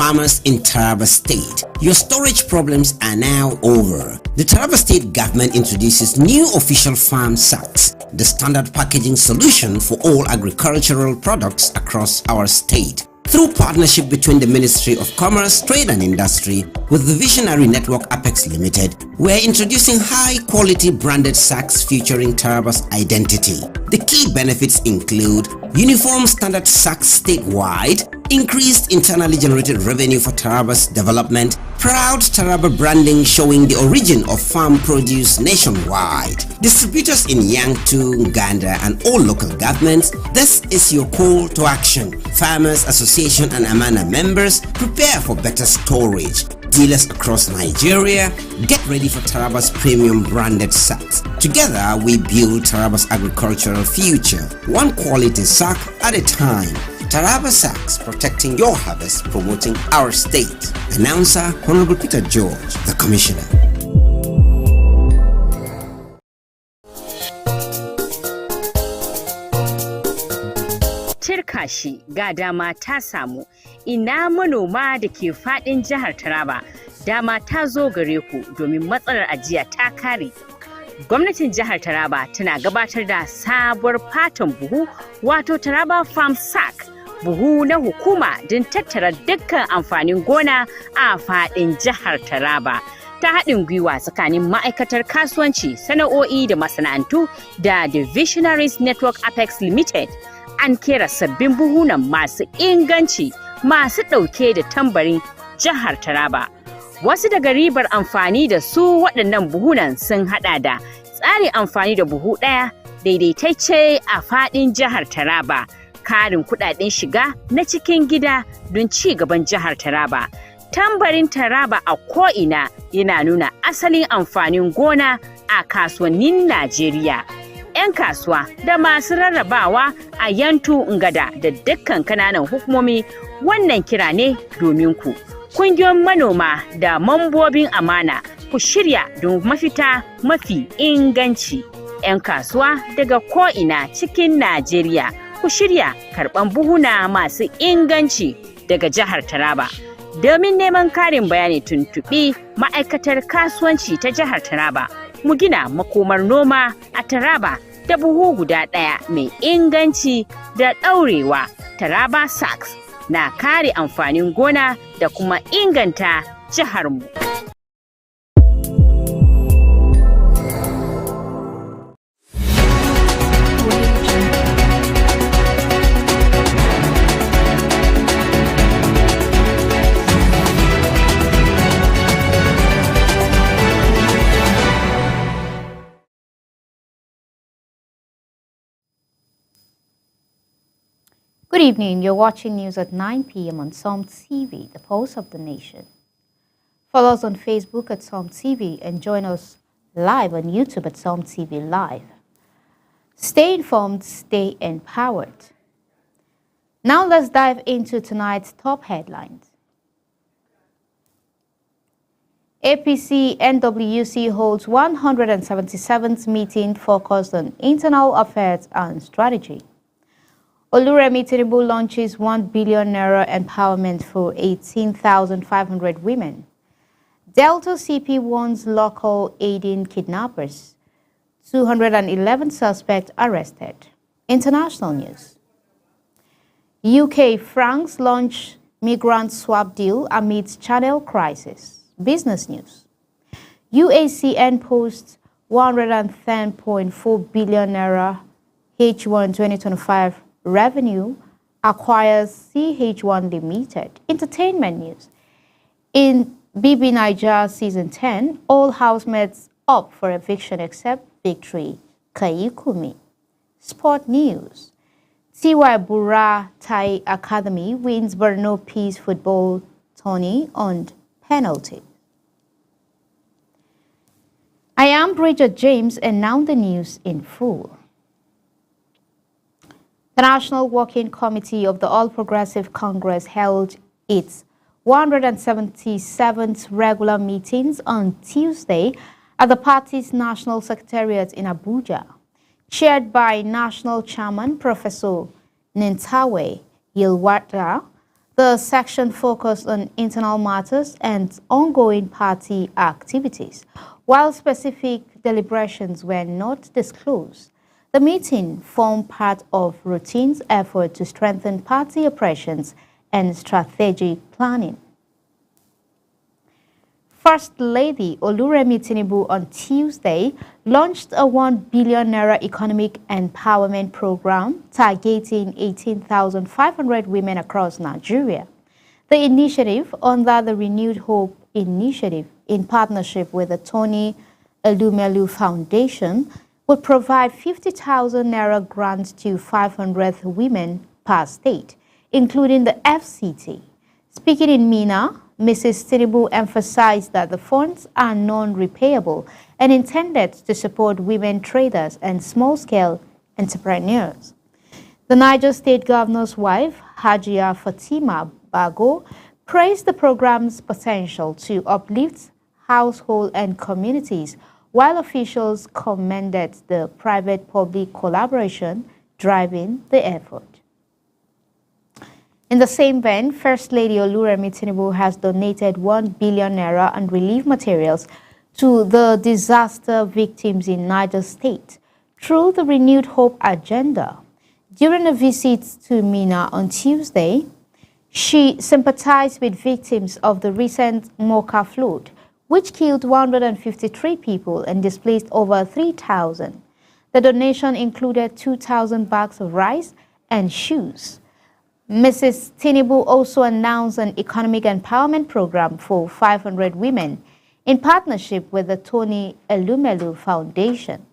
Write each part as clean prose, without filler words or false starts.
farmers in Taraba State. Your storage problems are now over. The Taraba State government introduces new official farm sacks, the standard packaging solution for all agricultural products across our state. Through partnership between the Ministry of Commerce, Trade and Industry with the visionary network Apex Limited, we're introducing high-quality branded sacks featuring Taraba's identity. The key benefits include uniform standard sacks statewide, increased internally generated revenue for Taraba's development, proud Taraba branding showing the origin of farm produce nationwide. Distributors in Yangtu, Nganda and all local governments, this is your call to action. Farmers Association and Amana members, prepare for better storage. Dealers across Nigeria, get ready for Taraba's premium branded sacks. Together, we build Taraba's agricultural future, one quality sack at a time. Taraba Sacks, protecting your harvest, promoting our state. Announcer Honorable Peter George, the Commissioner. Tirkashi ga dama ta samu, ina manoma da ke fadin jihar Taraba, dama ta zo gare ku domin matsalar ajiya ta kare. Gwamnatin jihar Taraba tana gabatar da sabuwar fatan buhu wato Taraba Farm Sack, buhu na hukuma don tattara dukkan amfanin gona a fadin jihar Taraba. Ta haɗin gwiwa tsakanin ma'aikatar kasuwanci, sana'o'i da masana'antu da The Visionaries Network Apex Limited. An kera sabbin buhunan masu inganci masu ɗauke da tambarin jihar Taraba. Wasu daga ribar amfani da su waɗannan buhunan sun haɗa da tsarin amfani da buhu ɗaya daidaitacce a faɗin jihar Taraba, karin kuɗaɗen shiga na cikin gida don ci gaban jihar Taraba. Tambarin Taraba a ko'ina yana nuna asalin amfanin gona a kasuwannin Najeriya. 'Yan kasuwa da masu rarrabawa a Yantu Ngada da dukkan kananan hukumomi, wannan kira ne domin ku. Kungiyoyin manoma da mambobin amana, ku shirya don mafita mafi inganci. 'Yan kasuwa daga ko'ina cikin Najeriya, ku shirya karɓan buhuna masu inganci daga jihar Taraba. Domin neman karin bayani tuntuɓi ma'aikatar kasuwanci ta jihar Taraba. Mu gina makomar noma a Taraba da buhu guda ɗaya mai inganci da ɗaurewa. Taraba Sacks na kare amfanin gona da kuma inganta jiharmu. Good evening. You're watching news at 9 p.m. on Psalm TV, the pulse of the nation. Follow us on Facebook at Psalm TV and join us live on YouTube at Psalm TV Live. Stay informed, stay empowered. Now let's dive into tonight's top headlines. APC NWC holds 177th meeting focused on internal affairs and strategy. Oluremi Tinubu launches 1 billion naira empowerment for 18,500 women. Delta CP warns local aiding kidnappers. 211 suspects arrested. International news. UK France launch migrant swap deal amidst Channel crisis. Business news. UACN posts 110.4 billion naira H1 2025 revenue, acquires CH1 Limited. Entertainment news. In BB Niger Season 10, all housemates up for eviction except Victory Kaikumi. Sport news. TY Bura Thai Academy wins Borno Peace Football Tourney on penalty. I am Bridget James and now the news in full. The National Working Committee of the All Progressive Congress held its 177th regular meetings on Tuesday at the party's National Secretariat in Abuja. Chaired by National Chairman Professor Nentawe Yilwata, The section focused on internal matters and ongoing party activities, while specific deliberations were not disclosed. The meeting formed part of routine's effort to strengthen party operations and strategic planning. First Lady Oluremi Tinubu on Tuesday launched a 1 billion naira economic empowerment program targeting 18,500 women across Nigeria. The initiative, under the Renewed Hope Initiative in partnership with the Tony Elumelu Foundation, would provide 50,000 naira grants to 500 women per state, including the FCT. Speaking in Mina, Mrs. Tinubu emphasized that the funds are non-repayable and intended to support women traders and small-scale entrepreneurs. The Niger State Governor's wife, Hajia Fatima Bago, praised the program's potential to uplift households and communities, while officials commended the private-public collaboration driving the effort. In the same vein, First Lady Oluremi Tinubu has donated 1 billion naira and relief materials to the disaster victims in Niger State through the Renewed Hope agenda. During a visit to Mina on Tuesday, she sympathized with victims of the recent Mocha flood, which killed 153 people and displaced over 3,000. The donation included 2,000 bags of rice and shoes. Mrs. Tinubu also announced an economic empowerment program for 500 women in partnership with the Tony Elumelu Foundation.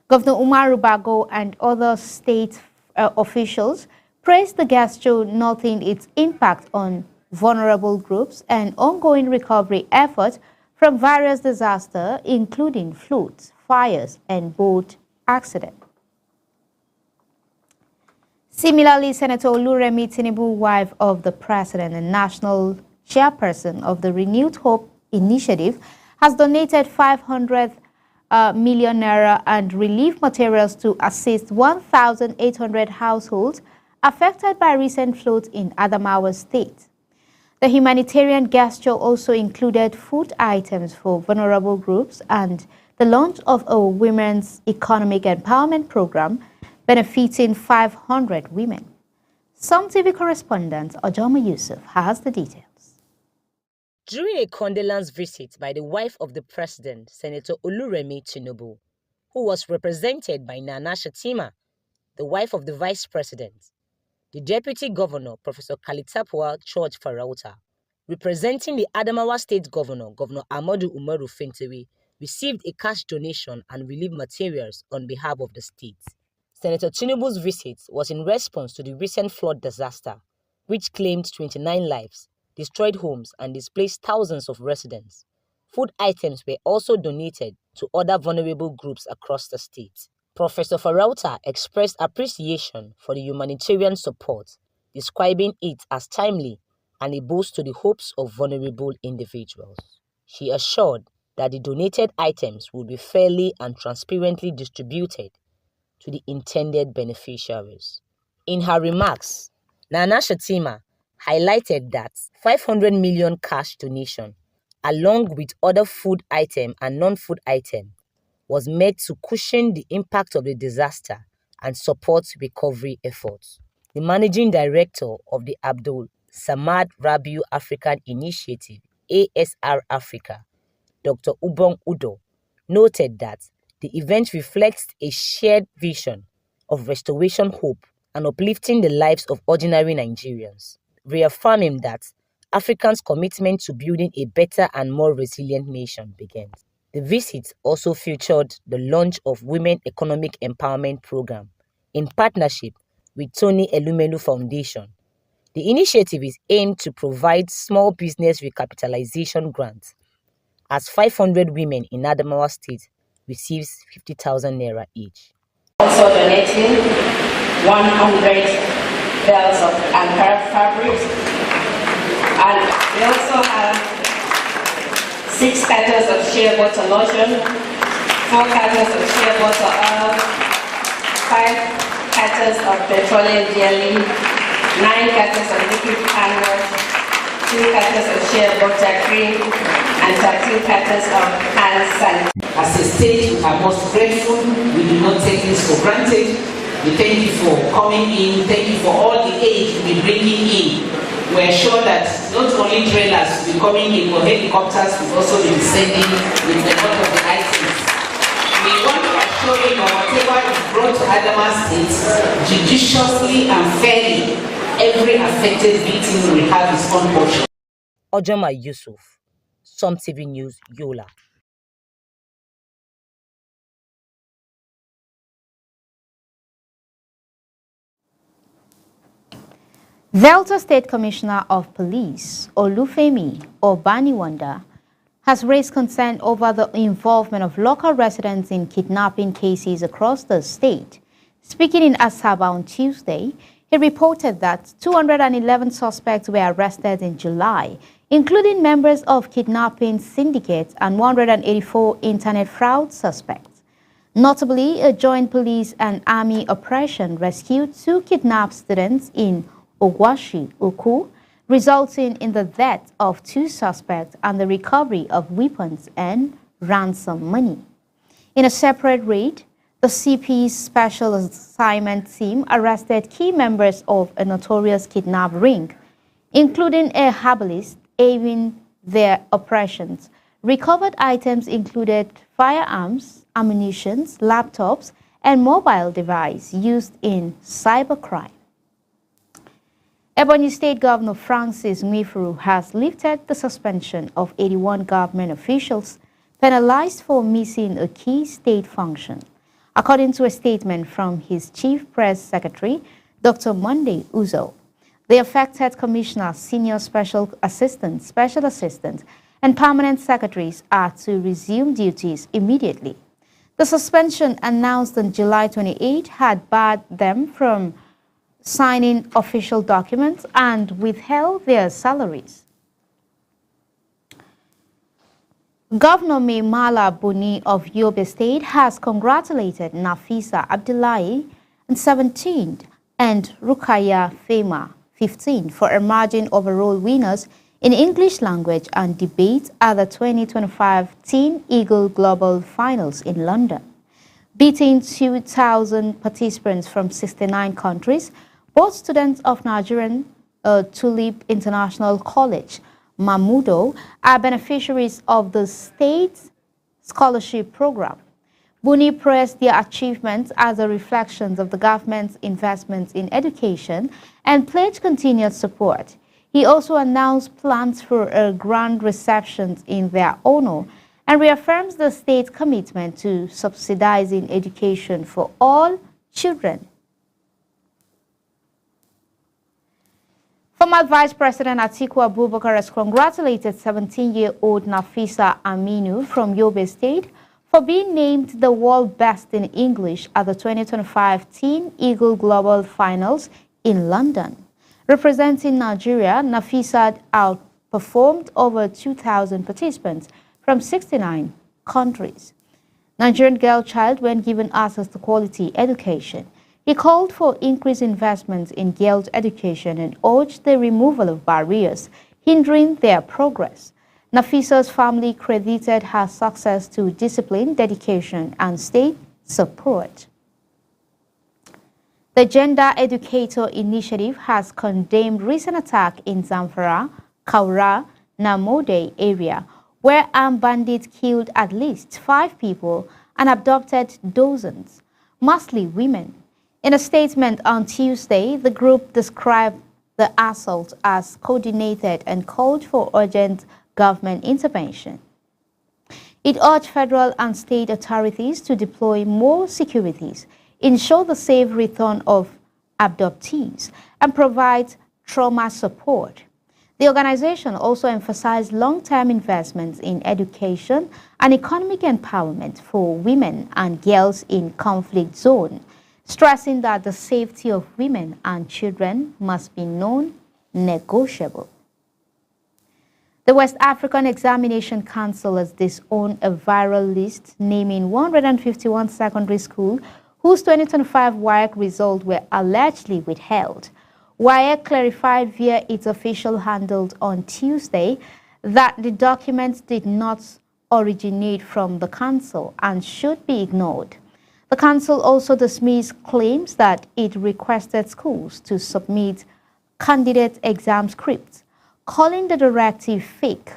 Governor Umaru Bago and other state officials praised the gesture, noting its impact on vulnerable groups and ongoing recovery efforts from various disasters, including floods, fires, and boat accidents. Similarly, Senator Oluremi Tinubu, wife of the President and national chairperson of the Renewed Hope Initiative, has donated 500 million naira and relief materials to assist 1,800 households affected by recent floods in Adamawa State. The humanitarian gesture also included food items for vulnerable groups and the launch of a women's economic empowerment program benefiting 500 women. Some TV correspondent Ojoma Yusuf has the details. During a condolence visit by the wife of the president, Senator Oluremi Tinubu, who was represented by Nana Shatima, the wife of the vice president, the deputy governor, Professor Kalitapua George Farauta, representing the Adamawa State Governor, Governor Amadu Umaru Fintewe, received a cash donation and relief materials on behalf of the state. Senator Tinubu's visit was in response to the recent flood disaster, which claimed 29 lives, destroyed homes, and displaced thousands of residents. Food items were also donated to other vulnerable groups across the state. Professor Farauta expressed appreciation for the humanitarian support, describing it as timely and a boost to the hopes of vulnerable individuals. She assured that the donated items would be fairly and transparently distributed to the intended beneficiaries. In her remarks, Nana Shatima highlighted that 500 million cash donation, along with other food item and non-food item, was made to cushion the impact of the disaster and support recovery efforts. The managing director of the Abdul Samad Rabiu African Initiative, ASR Africa, Dr. Ubong Udo, noted that the event reflects a shared vision of restoration hope and uplifting the lives of ordinary Nigerians, reaffirming that Africans' commitment to building a better and more resilient nation begins. The visit also featured the launch of Women Economic Empowerment Program in partnership with Tony Elumelu Foundation. The initiative is aimed to provide small business recapitalization grants, as 500 women in Adamawa State receives 50,000 naira each. Also donating 100 bales of Ankara fabrics, and we also have 6 cartons of shea butter lotion, 4 cartons of shea butter oil, 5 cartons of petroleum jelly, 9 cartons of liquid candles, 2 cartons of shea butter cream, and 13 cartons of hand sanitizer. As a state, we are most grateful. We do not take this for granted. We thank you for coming in. Thank you for all the aid you'll be bringing in. We're sure that not only trailers will be coming in, but helicopters will also be descending with a lot of the items. We want to assure you that whatever is brought to Adama State, judiciously and fairly, every affected victim will have his own portion. Ojoma Yusuf, Som TV News, Yola. Delta State Commissioner of Police, Olufemi Obaniwanda, has raised concern over the involvement of local residents in kidnapping cases across the state. Speaking in Asaba on Tuesday, he reported that 211 suspects were arrested in July, including members of kidnapping syndicates and 184 internet fraud suspects. Notably, a joint police and army operation rescued 2 kidnapped students in Ogwashi, Uku, resulting in the death of 2 suspects and the recovery of weapons and ransom money. In a separate raid, the CP's Special Assignment Team arrested key members of a notorious kidnap ring, including a herbalist aiding their operations. Recovered items included firearms, ammunition, laptops, and mobile devices used in cybercrime. Ebonyi State Governor Francis Nwifuru has lifted the suspension of 81 government officials penalized for missing a key state function. According to a statement from his Chief Press Secretary, Dr. Monday Uzo, the affected commissioners, senior special assistants, and permanent secretaries are to resume duties immediately. The suspension announced on July 28 had barred them from signing official documents and withheld their salaries. Governor Maimala Buni of Yobe State has congratulated Nafisa Abdullahi, 17th, and Rukaya Fema, 15th, for emerging overall winners in English language and debate at the 2025 Teen Eagle Global Finals in London. Beating 2,000 participants from 69 countries, both students of Nigerian Tulip International College, Mamudo, are beneficiaries of the state's scholarship program. Buni praised their achievements as a reflection of the government's investments in education and pledged continued support. He also announced plans for a grand reception in their honor and reaffirms the state's commitment to subsidizing education for all children. Former Vice President Atiku Abubakar has congratulated 17-year-old Nafisa Aminu from Yobe State for being named the world best in English at the 2025 Teen Eagle Global Finals in London. Representing Nigeria, Nafisa outperformed over 2,000 participants from 69 countries. Nigerian girl child when given access to quality education. He called for increased investments in girls' education and urged the removal of barriers hindering their progress. Nafisa's family credited her success to discipline, dedication, and state support. The Gender Educator Initiative has condemned recent attack in Zamfara, Kaura, Namode area, where armed bandits killed at least 5 people and abducted dozens, mostly women. In a statement on Tuesday, the group described the assault as coordinated and called for urgent government intervention. It urged federal and state authorities to deploy more securities, ensure the safe return of abductees, and provide trauma support. The organization also emphasized long-term investments in education and economic empowerment for women and girls in conflict zones, stressing that the safety of women and children must be non-negotiable. The West African Examination Council has disowned a viral list naming 151 secondary schools whose 2025 WAEC results were allegedly withheld. WAEC clarified via its official handle on Tuesday that the document did not originate from the Council and should be ignored. The Council also dismissed claims that it requested schools to submit candidate exam scripts, calling the directive fake.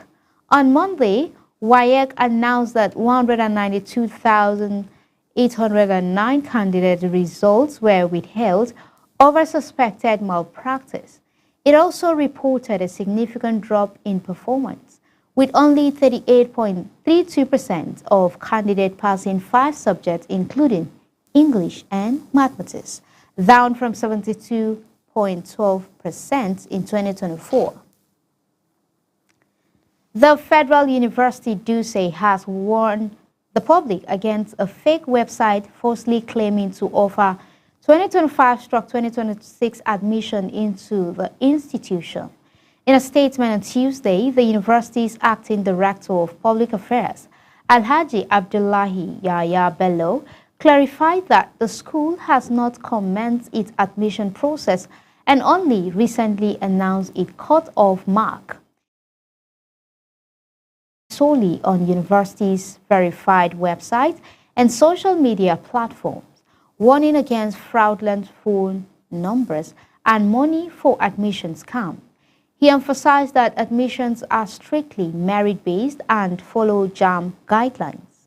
On Monday, WAEC announced that 192,809 candidate results were withheld over suspected malpractice. It also reported a significant drop in performance, with only 38.32% of candidates passing 5 subjects, including English and mathematics, down from 72.12% in 2024. The Federal University Duse has warned the public against a fake website falsely claiming to offer 2025/2026 admission into the institution. In a statement on Tuesday, the university's acting director of public affairs, Alhaji Abdullahi Yahya Bello, clarified that the school has not commenced its admission process and only recently announced its cut-off mark solely on university's verified website and social media platforms, warning against fraudulent phone numbers and money for admission scam. He emphasized that admissions are strictly merit-based and follow JAMB guidelines.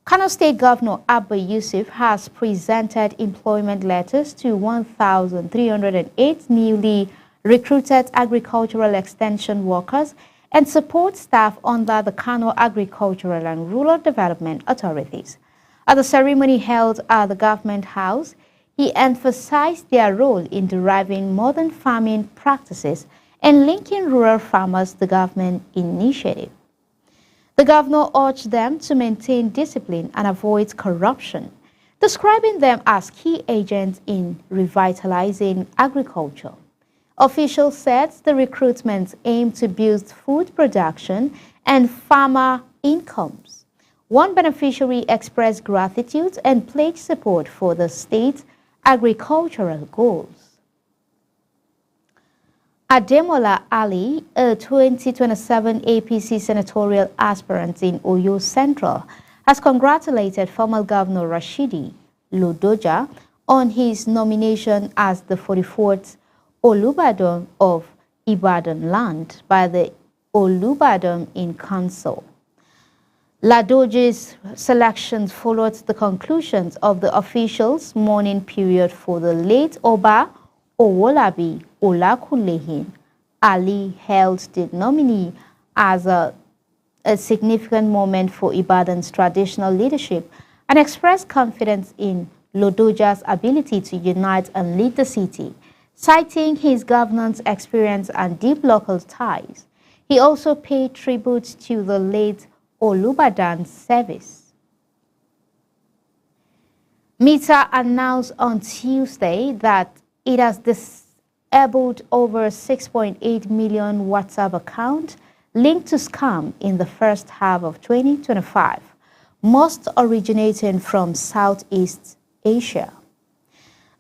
Kano State Governor Abba Yusuf has presented employment letters to 1,308 newly recruited agricultural extension workers and support staff under the Kano Agricultural and Rural Development Authorities. At the ceremony held at the Government House, he emphasized their role in deriving modern farming practices and linking rural farmers to the government initiative. The governor urged them to maintain discipline and avoid corruption, describing them as key agents in revitalizing agriculture. Officials said the recruitment aimed to boost food production and farmer incomes. One beneficiary expressed gratitude and pledged support for the state's agricultural goals. Ademola Ali, a 2027 APC senatorial aspirant in Oyo Central, has congratulated former Governor Rashidi Lodoja on his nomination as the 44th Olubadan of Ibadan land by the Olubadan in Council. Ladoje's selections followed the conclusions of the officials' mourning period for the late Oba Owolabi Olakulehin. Ali hailed the nominee as a significant moment for Ibadan's traditional leadership and expressed confidence in Lodoja's ability to unite and lead the city, citing his governance experience and deep local ties. He also paid tribute to the late Olubadan's service. Meta announced on Tuesday that it has disabled over 6.8 million WhatsApp accounts linked to scam in the first half of 2025, most originating from Southeast Asia.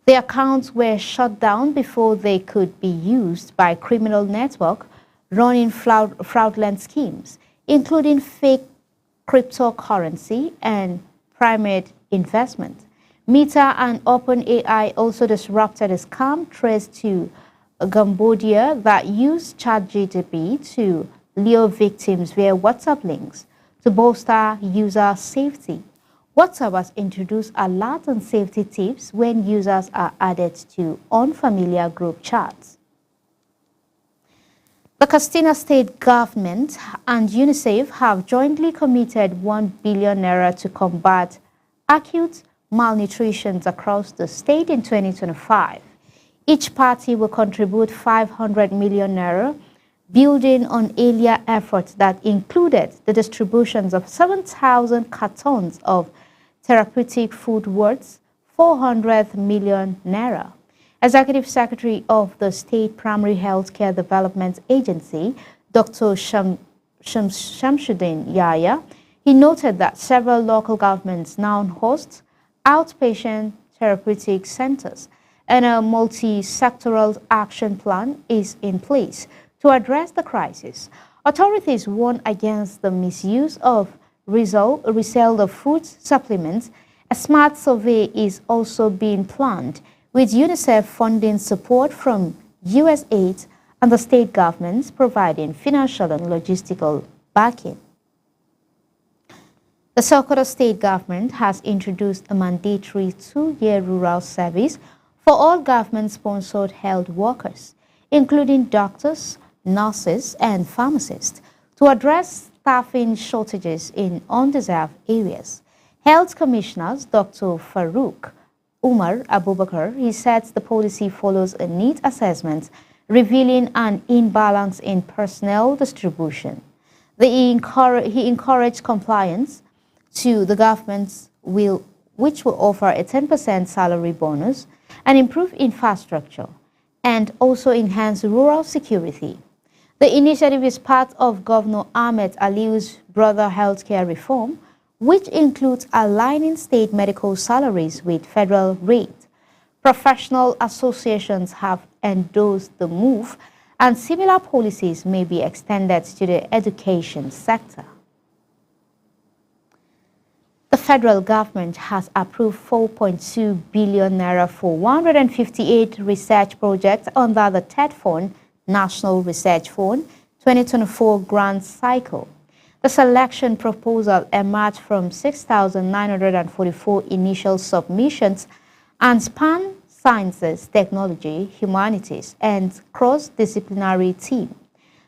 The accounts were shut down before they could be used by criminal networks running fraudulent schemes, including fake cryptocurrency and private investment. Meta and OpenAI also disrupted a scam traced to Cambodia that used ChatGPT to lure victims via WhatsApp links to bolster user safety. WhatsApp has introduced alert and safety tips when users are added to unfamiliar group chats. The Katsina State government and UNICEF have jointly committed 1 billion naira to combat acute malnutrition across the state in 2025. Each party will contribute 500 million naira, building on earlier efforts that included the distributions of 7,000 cartons of therapeutic food worth 400 million naira. Executive Secretary of the State Primary Healthcare Development Agency, Dr. Shamsuddin Yahya, he noted that several local governments now host outpatient therapeutic centers, and a multi-sectoral action plan is in place to address the crisis. Authorities warn against the misuse of resale of food supplements. A smart survey is also being planned, with UNICEF funding support from USAID and the state governments providing financial and logistical backing. The Sokoto state government has introduced a mandatory 2-year rural service for all government-sponsored health workers, including doctors, nurses, and pharmacists, to address staffing shortages in undeserved areas. Health Commissioner Dr. Farouk Umar Abubakar, he said the policy follows a neat assessment revealing an imbalance in personnel distribution. He encouraged compliance to the government's which will offer a 10% salary bonus and improve infrastructure and also enhance rural security. The initiative is part of Governor Ahmed Aliu's broader healthcare reform, which includes aligning state medical salaries with federal rates. Professional associations have endorsed the move, and similar policies may be extended to the education sector. The federal government has approved 4.2 billion naira for 158 research projects under the TED Fund National Research Fund 2024 grant cycle. The selection proposal emerged from 6,944 initial submissions and span sciences, technology, humanities, and cross-disciplinary team.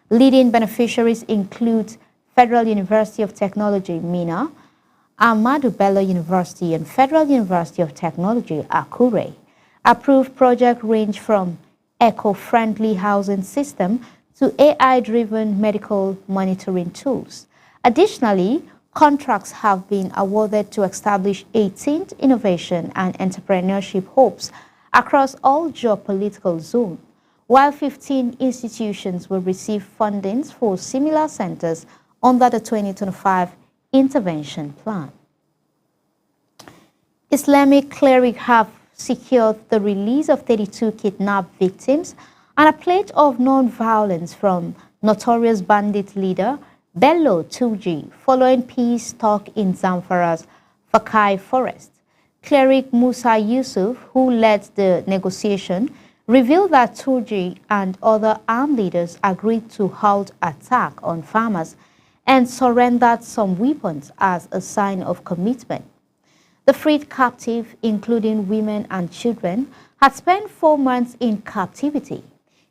Leading beneficiaries include Federal University of Technology, MENA, Ahmadu Bello University, and Federal University of Technology, Akure. Approved projects range from eco-friendly housing system to AI-driven medical monitoring tools. Additionally, contracts have been awarded to establish 18th innovation and entrepreneurship hubs across all geopolitical zones, while 15 institutions will receive fundings for similar centers under the 2025 intervention plan. Islamic clerics have secured the release of 32 kidnapped victims and a pledge of non-violence from notorious bandit leader Bello Turji following peace talk in Zamfara's Fakai forest. Cleric Musa Yusuf, who led the negotiation, revealed that Turji and other armed leaders agreed to halt attack on farmers and surrendered some weapons as a sign of commitment. The freed captive, including women and children, had spent 4 months in captivity.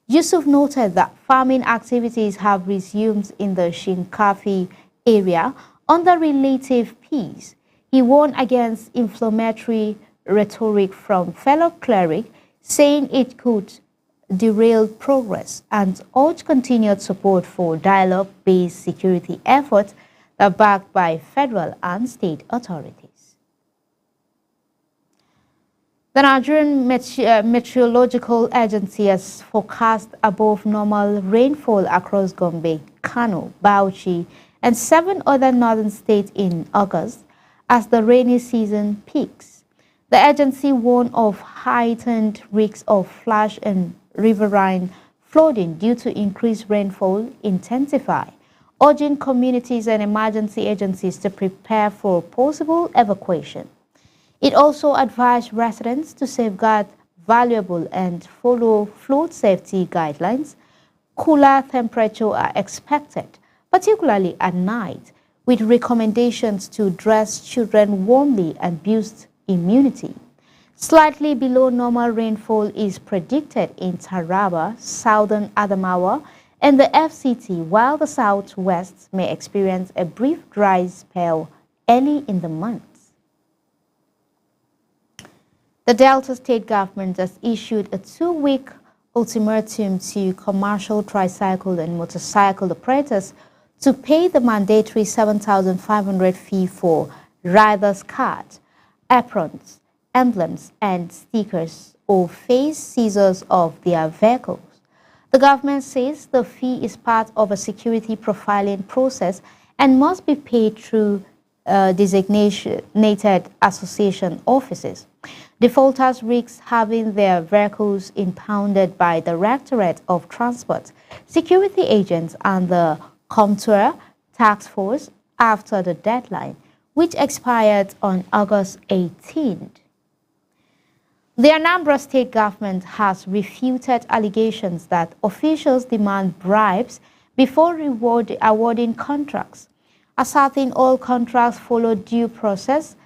Yusuf noted that farming activities have resumed in the Shinkafi area under relative peace. He warned against inflammatory rhetoric from fellow clerics, saying it could derail progress, and urged continued support for dialogue-based security efforts that are backed by federal and state authorities. The Nigerian Meteorological Agency has forecast above normal rainfall across Gombe, Kano, Bauchi, and 7 other northern states in August as the rainy season peaks. The agency warned of heightened risks of flash and riverine flooding due to increased rainfall intensify, urging communities and emergency agencies to prepare for possible evacuation. It also advised residents to safeguard valuable and follow flood safety guidelines. Cooler temperatures are expected, particularly at night, with recommendations to dress children warmly and boost immunity. Slightly below normal rainfall is predicted in Taraba, southern Adamawa, and the FCT, while the southwest may experience a brief dry spell early in the month. The Delta State government has issued a 2-week ultimatum to commercial tricycle and motorcycle operators to pay the mandatory 7,500 fee for riders' cards, aprons, emblems, and stickers or face seizures of their vehicles. The government says the fee is part of a security profiling process and must be paid through designated association offices. Defaulters risk having their vehicles impounded by the Directorate of Transport, security agents and the Comptroller Task Force after the deadline, which expired on August 18th. The Anambra state government has refuted allegations that officials demand bribes before awarding contracts. Asserting all contracts follow due process,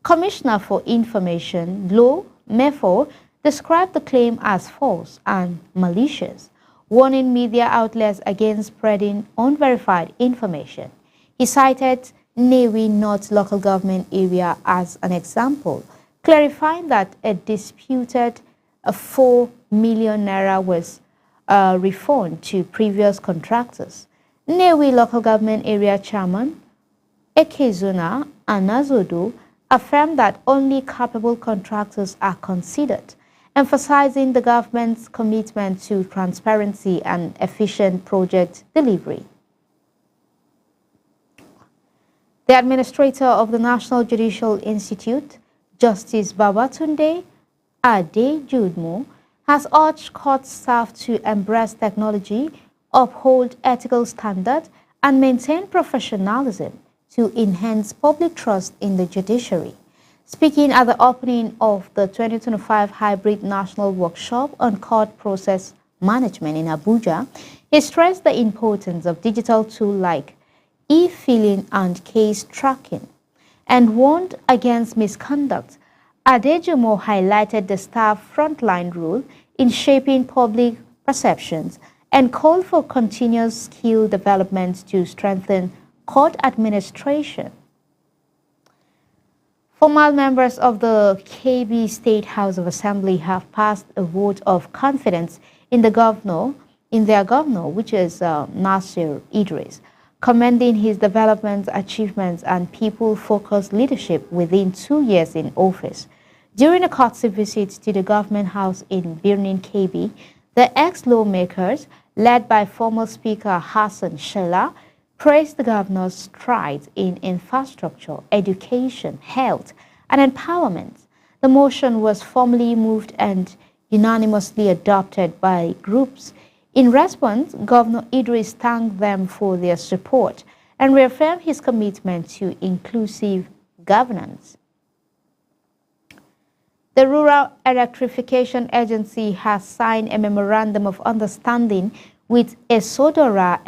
Commissioner for Information, Lo Mefo, described the claim as false and malicious, warning media outlets against spreading unverified information. He cited Nnewi North local government area as an example, clarifying that a disputed 4 million naira was refunded to previous contractors. Nnewi local government area chairman Ekezuna Anazodo affirmed that only capable contractors are considered, emphasizing the government's commitment to transparency and efficient project delivery. The administrator of the National Judicial Institute, Justice Babatunde Adejudmo, has urged court staff to embrace technology, uphold ethical standards, and maintain professionalism to enhance public trust in the judiciary. Speaking at the opening of the 2025 Hybrid National Workshop on Court Process Management in Abuja, he stressed the importance of digital tools like e-filing and case tracking, and warned against misconduct. Adejudmo highlighted the staff frontline role in shaping public perceptions and called for continuous skill development to strengthen court administration. Former members of the Kebbi State House of Assembly have passed a vote of confidence in their governor, which is Nasir Idris, commending his development achievements and people-focused leadership within 2 years in office. During a courtesy visit to the government house in Birnin Kebbi, the ex-lawmakers, led by former Speaker Hassan Shela, praised the governor's strides in infrastructure, education, health, and empowerment. The motion was formally moved and unanimously adopted by groups. In response, Governor Idris thanked them for their support and reaffirmed his commitment to inclusive governance. The Rural Electrification Agency has signed a memorandum of understanding with Esodora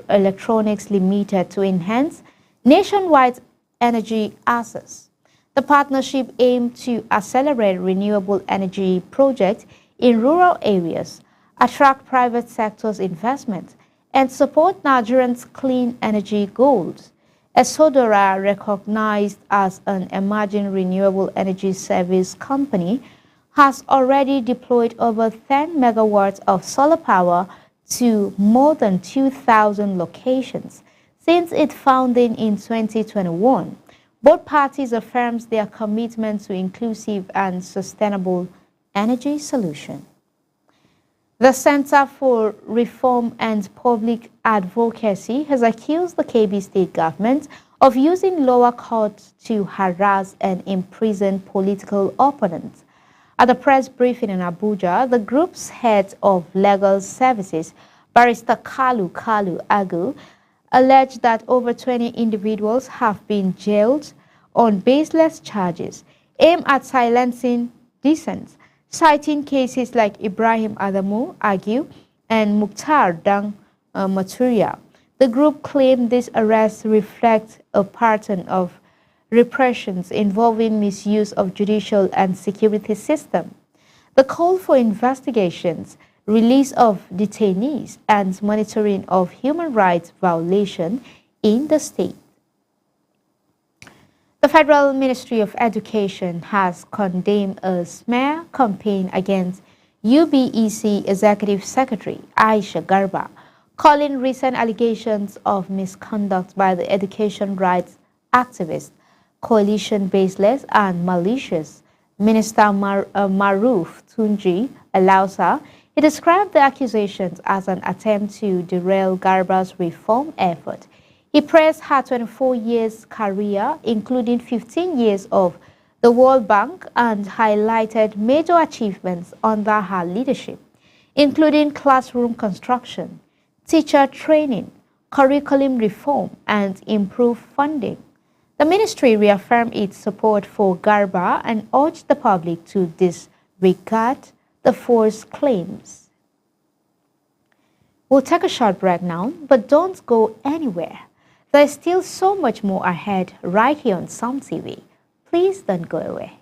Electronics Limited to enhance nationwide energy access. The partnership aims to accelerate renewable energy projects in rural areas, attract private sector's investment, and support Nigerians' clean energy goals. Esodora, recognized as an emerging renewable energy service company, has already deployed over 10 megawatts of solar power to more than 2,000 locations since its founding in 2021. Both parties affirm their commitment to inclusive and sustainable energy solutions. The Center for Reform and Public Advocacy has accused the Kebbi State government of using lower courts to harass and imprison political opponents. At a press briefing in Abuja, the group's head of legal services, Barrister Kalu Agu, alleged that over 20 individuals have been jailed on baseless charges aimed at silencing dissent, citing cases like Ibrahim Adamu Agu and Mukhtar Dang Maturia. The group claimed these arrests reflect a pattern of repressions involving misuse of judicial and security system. The call for investigations, release of detainees, and monitoring of human rights violations in the state. The Federal Ministry of Education has condemned a smear campaign against UBEC Executive Secretary Aisha Garba, calling recent allegations of misconduct by the education rights activist coalition baseless and malicious. Minister Maruf Tunji Alausa, he described the accusations as an attempt to derail Garba's reform effort. He praised her 24 years career, including 15 years of the World Bank, and highlighted major achievements under her leadership, including classroom construction, teacher training, curriculum reform, and improved funding. The ministry reaffirmed its support for Garba and urged the public to disregard the false claims. We'll take a short break now, but don't go anywhere. There's still so much more ahead right here on Psalm TV. Please don't go away.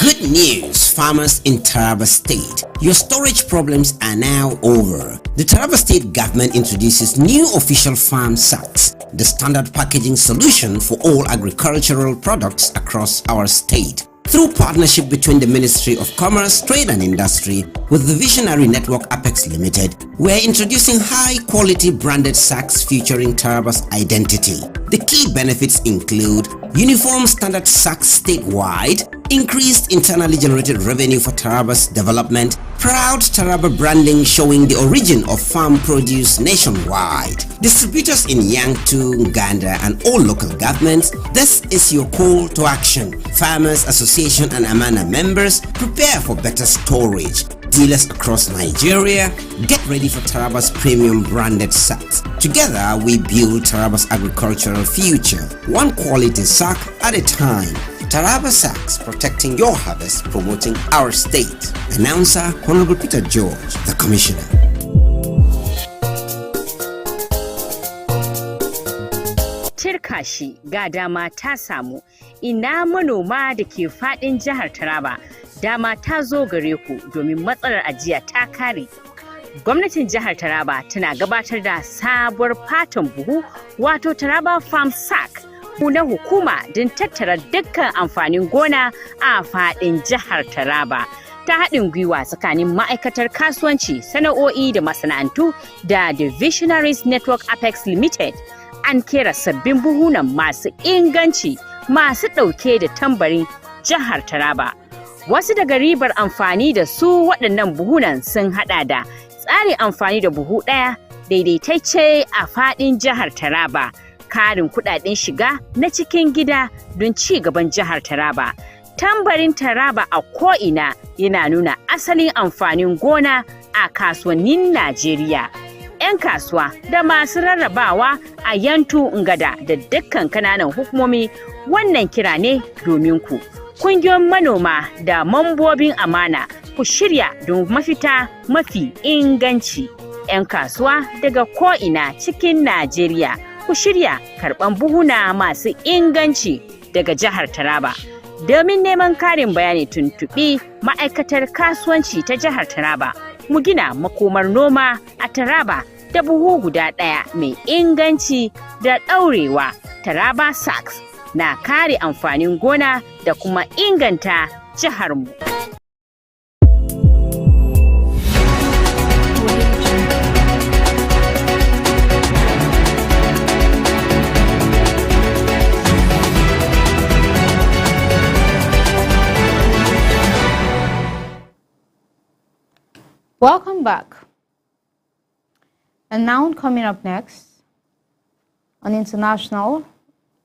Good news, farmers in Taraba State. Your storage problems are now over. The Taraba State government introduces new official farm sacks, the standard packaging solution for all agricultural products across our state. Through partnership between the Ministry of Commerce, Trade and Industry with the visionary network Apex Limited, we're introducing high-quality branded sacks featuring Taraba's identity. The key benefits include uniform standard sacks statewide, increased internally generated revenue for Taraba's development, proud Taraba branding showing the origin of farm produce nationwide. Distributors in Yangtu, Uganda and all local governments, this is your call to action. Farmers Association and Amana members, prepare for better storage. Dealers across Nigeria, get ready for Taraba's premium branded sacks. Together, we build Taraba's agricultural future, one quality sack at a time. Taraba Sacks, protecting your harvest, promoting our state. Announcer Honorable Peter George, the Commissioner. Tirkashi ga dama ta samu, ina manoma da ke faɗin jihar Taraba, dama ta zo gare ku domin matsalar ajiya ta kare. Gwamnatin jihar Taraba tana gabatar da sabuwar fatan buhu wato Taraba Farm Sack na hukuma don tattara dukkan amfanin gona a faɗin jihar Taraba. Ta haɗin gwiwa tsakanin ma'aikatar kasuwanci, sana'o'i da masana'antu da The Visionaries Network Apex Limited. An kera sabbin buhunan masu inganci masu ɗauke da tambarin jihar Taraba. Wasu daga ribar amfani da su waɗannan buhunan sun haɗa da tsarin amfani da buhu ɗaya daidaitacce a faɗin jihar Taraba, karin kuɗaɗen shiga na cikin gida don ci gaban jihar Taraba. Tambarin Taraba a ko'ina yana nuna asalin amfanin gona a kasuwannin Najeriya. 'Yan kasuwa da masu rarrabawa a Yantu Ngada da dukkan kananan hukumomi, wannan kira ne domin ku. Kungiyoyin manoma da mambobin amana, ku shirya don mafita mafi inganci. 'Yan kasuwa daga ko'ina cikin Najeriya, ku shirya karɓan buhuna masu inganci daga jihar Taraba. Domin neman karin bayani tuntuɓi ma'aikatar kasuwanci ta jihar Taraba. Mu gina makomar noma a Taraba da buhu guda ɗaya mai inganci da ɗaurewa. Taraba Sacks na kare amfanin gona da kuma inganta jiharmu. Welcome back. And now coming up next, on international,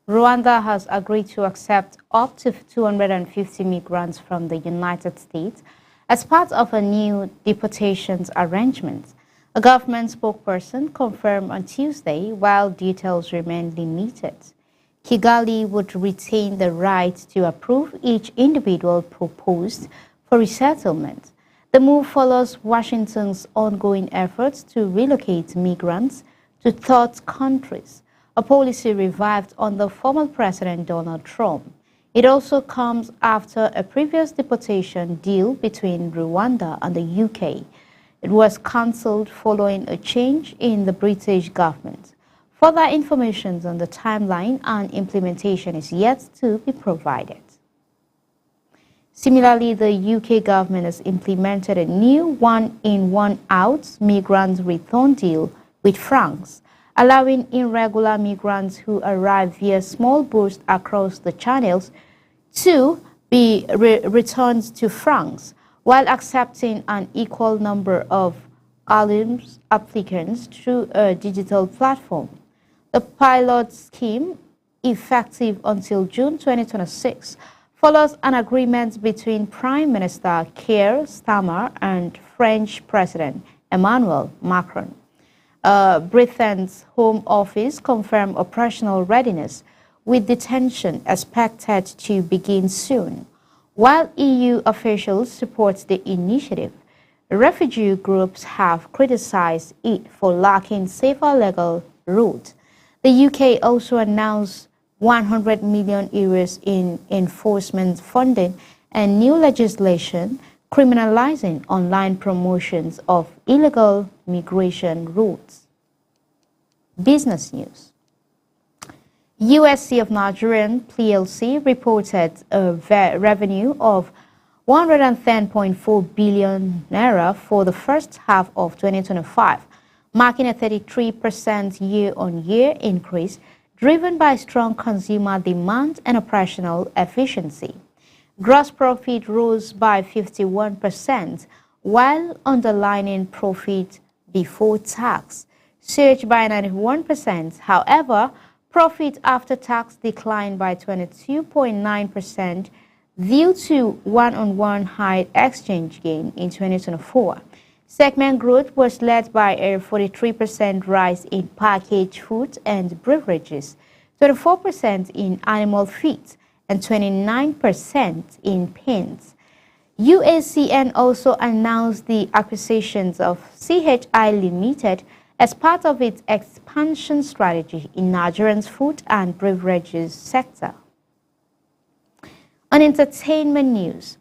Rwanda has agreed to accept up to 250 migrants from the United States as part of a new deportations arrangement. A government spokesperson confirmed on Tuesday, while details remain limited. Kigali would retain the right to approve each individual proposed for resettlement. The move follows Washington's ongoing efforts to relocate migrants to third countries, a policy revived under former President Donald Trump. It also comes after a previous deportation deal between Rwanda and the UK. It was cancelled following a change in the British government. Further information on the timeline and implementation is yet to be provided. Similarly, the UK government has implemented a new one-in, one-out migrant return deal with France allowing irregular migrants who arrive via small boats across the channels to be returned to France, while accepting an equal number of asylum applicants through a digital platform. The pilot scheme, effective until June 2026, follows an agreement between Prime Minister Keir Starmer and French President Emmanuel Macron. Britain's Home Office confirmed operational readiness, with detention expected to begin soon. While EU officials support the initiative, refugee groups have criticized it for lacking safer legal routes. The UK also announced €100 million in enforcement funding and new legislation criminalizing online promotions of illegal migration routes. Business news. USC of Nigerian PLC reported a revenue of 110.4 billion naira for the first half of 2025, marking a 33% year-on-year increase driven by strong consumer demand and operational efficiency. Gross profit rose by 51%, while underlying profit before tax surged by 91%. However, profit after tax declined by 22.9% due to one-on-one high exchange gain in 2024. Segment growth was led by a 43% rise in packaged food and beverages, 24% in animal feed, and 29% in paints. UACN also announced the acquisitions of CHI Limited as part of its expansion strategy in Nigeria's food and beverages sector. On entertainment news,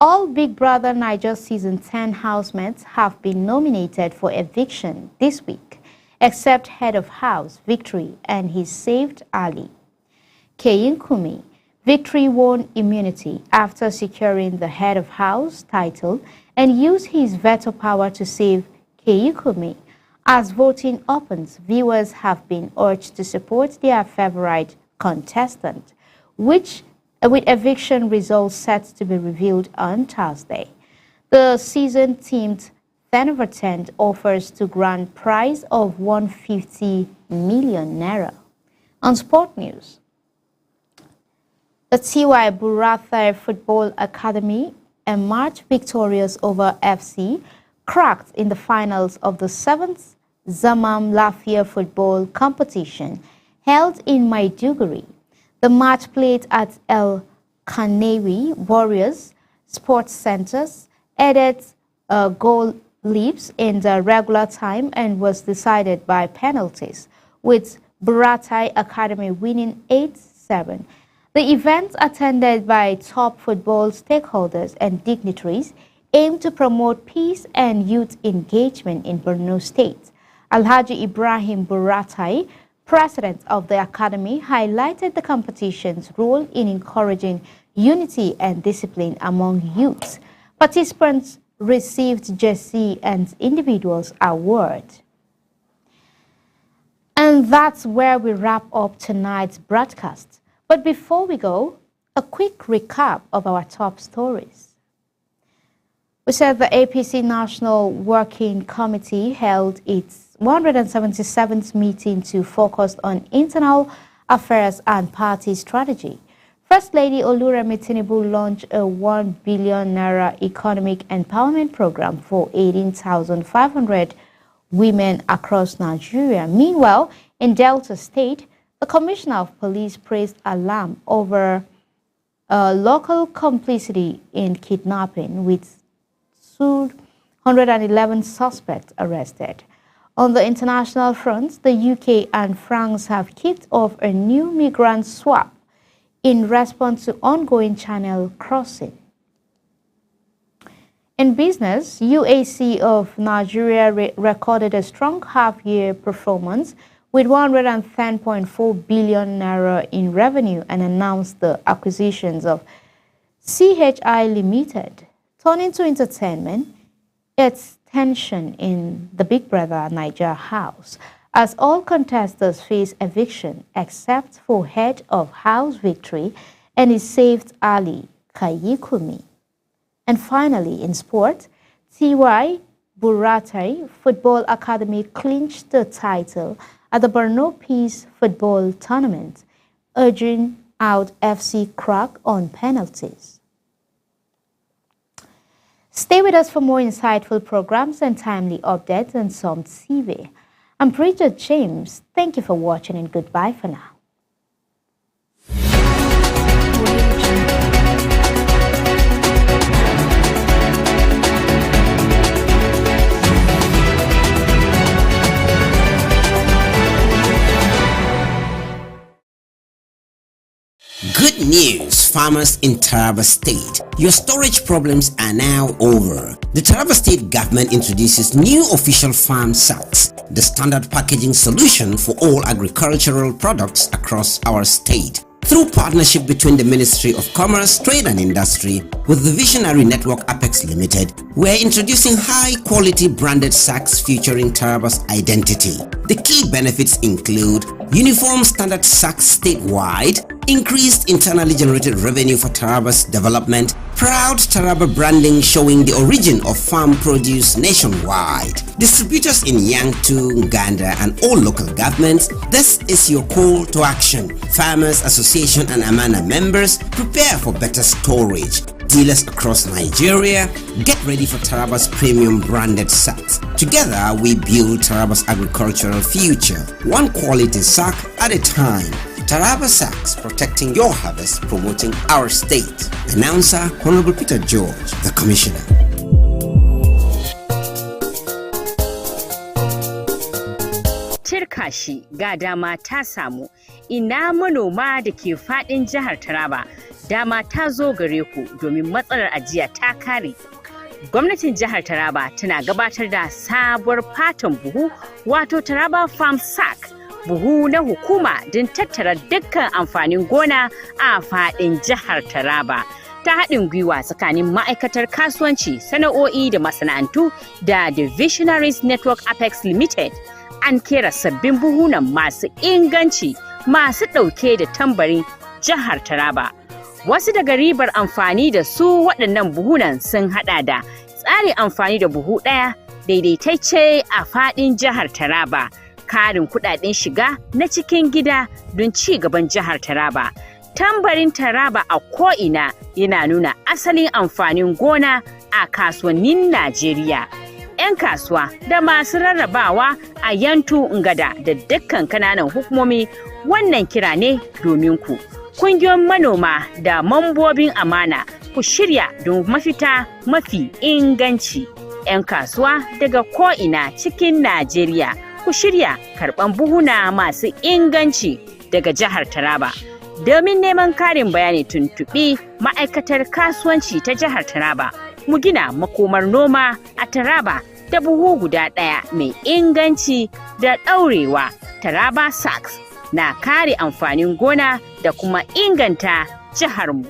all Big Brother Naija Season 10 housemates have been nominated for eviction this week, except head of house Victory and his saved Ali. Keyinkunmi. Victory won immunity after securing the head of house title and used his veto power to save Keyinkunmi. As voting opens, viewers have been urged to support their favorite contestant, with eviction results set to be revealed on Thursday. The season-themed 10 over 10 offers to grand prize of 150 million naira. On sport news, the TY Buratai Football Academy emerged victorious over FC, cracked in the finals of the 7th Zamam Lafia football competition held in Maiduguri. The match played at El Kanewi Warriors Sports Centers added goal leaps in the regular time and was decided by penalties, with Buratai Academy winning 8-7. The event, attended by top football stakeholders and dignitaries, aimed to promote peace and youth engagement in Borno State. Alhaji Ibrahim Buratai, president of the academy, highlighted the competition's role in encouraging unity and discipline among youths. Participants received jersey and individuals award. And that's where we wrap up tonight's broadcast. But before we go, a quick recap of our top stories. We said the APC National Working Committee held its 177th meeting to focus on internal affairs and party strategy. First Lady Oluremi Tinubu launched a 1 billion naira economic empowerment program for 18,500 women across Nigeria. Meanwhile, in Delta State, the Commissioner of Police praised alarm over local complicity in kidnapping, with 211 suspects arrested. On the international front, the UK and France have kicked off a new migrant swap in response to ongoing channel crossing. In business, UAC of Nigeria recorded a strong half-year performance with 110.4 billion naira in revenue and announced the acquisitions of CHI Limited. Turning to entertainment, its tension in the Big Brother Naija house. as all contestants face eviction except for head of House Victory and his saved Ali Kayikumi. And finally, in sport, T.Y. Buratai Football Academy clinched the title at the Borno Peace Football Tournament, urging out FC Crack on penalties. Stay with us for more insightful programs and timely updates on SOM TV. I'm Bridget James. Thank you for watching and goodbye for now. Good news, farmers in Taraba State. Your storage problems are now over. The Taraba State government introduces new official farm sacks, the standard packaging solution for all agricultural products across our state. Through partnership between the Ministry of Commerce, Trade and Industry with the visionary network Apex Limited, we're introducing high-quality branded sacks featuring Taraba's identity. The key benefits include uniform standard sacks statewide, increased internally generated revenue for Taraba's development, proud Taraba branding showing the origin of farm produce nationwide. Distributors in Yangtu, Nganda and all local governments, this is your call to action. Farmers Association and Amana members, prepare for better storage. Dealers across Nigeria, get ready for Taraba's premium branded sacks. Together, we build Taraba's agricultural future, one quality sack at a time. Taraba Sacks, protecting your harvest, promoting our state. Announcer, Honorable Peter George, the Commissioner. Tirkashi ga dama ta samu, ina manoma da ke faɗin jihar Taraba, dama ta zo gare ku domin matsalar ajiya ta kare. Gwamnatin jihar Taraba tana gabatar da sabuwar fatan buhu wato Taraba Farm Sack. Buhu na hukuma don tattara dukkan amfanin gona a faɗin jihar Taraba ta haɗin gwiwa tsakanin ma'aikatar kasuwanci, sana'o'i da masana'antu da The Visionaries Network Apex Limited. An kera sabbin buhunan masu inganci masu ɗauke da tambarin jihar Taraba. Wasu daga ribar amfani da su waɗannan buhunan sun haɗa da tsarin amfani da buhu ɗaya daidaitacce a faɗin jihar Taraba. Karin kudaden shiga na cikin gida don ci gaban jihar Taraba. Tambarin Taraba a ko'ina yana nuna asalin amfanin gona a kasuwannin Najeriya. 'Yan kasuwa da masu rarrabawa a Yantu Ngada da dukkan kananan hukumomi wannan kira ne domin ku. Kungiyoyin manoma da mambobin amana ku shirya don mafita mafi inganci. 'Yan kasuwa daga ko'ina cikin Najeriya. Ku shirya karɓan buhuna masu inganci daga jihar Taraba. Domin neman karin bayani tuntuɓi ma'aikatar kasuwanci ta jihar Taraba. Mu gina makomar noma a Taraba da buhu guda ɗaya mai inganci da ɗaurewa. Taraba Sacks na kare amfanin gona da kuma inganta jiharmu.